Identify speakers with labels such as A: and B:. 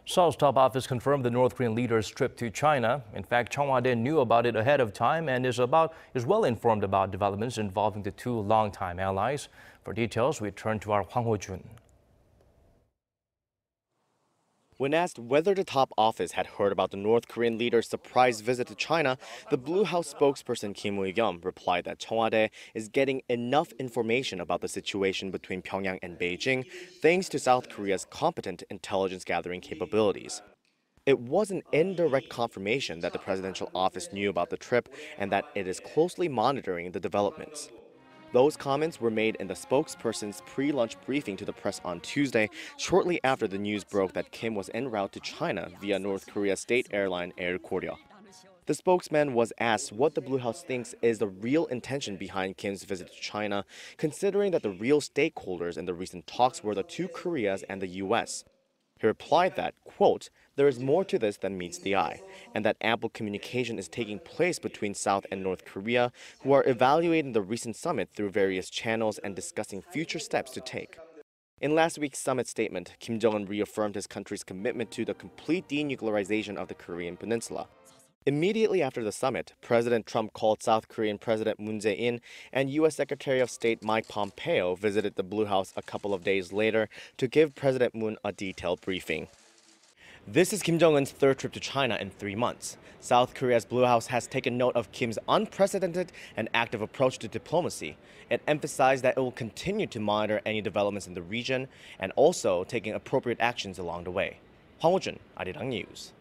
A: Seoul's top office confirmed the North Korean leader's trip to China. In fact, Cheong Wa Dae knew about it ahead of time and is well informed about developments involving the two longtime allies. For details, we turn to our Hwang Hojun.
B: When asked whether the top office had heard about the North Korean leader's surprise visit to China, the Blue House spokesperson Kim Eui-kyeom replied that Cheongwadae is getting enough information about the situation between Pyongyang and Beijing thanks to South Korea's competent intelligence gathering capabilities. It was an indirect confirmation that the presidential office knew about the trip and that it is closely monitoring the developments. Those comments were made in the spokesperson's pre-lunch briefing to the press on Tuesday, shortly after the news broke that Kim was en route to China via North Korea's state airline Air Koryo. The spokesman was asked what the Blue House thinks is the real intention behind Kim's visit to China, considering that the real stakeholders in the recent talks were the two Koreas and the U.S. He replied that, quote, "There is more to this than meets the eye, and that ample communication is taking place between South and North Korea, who are evaluating the recent summit through various channels and discussing future steps to take." In last week's summit statement, Kim Jong-un reaffirmed his country's commitment to the complete denuclearization of the Korean peninsula. Immediately after the summit, President Trump called South Korean President Moon Jae-in, and U.S. Secretary of State Mike Pompeo visited the Blue House a couple of days later to give President Moon a detailed briefing. This is Kim Jong-un's third trip to China in 3 months. South Korea's Blue House has taken note of Kim's unprecedented and active approach to diplomacy. It emphasized that it will continue to monitor any developments in the region and also taking appropriate actions along the way. Hwang Hojun, Arirang News.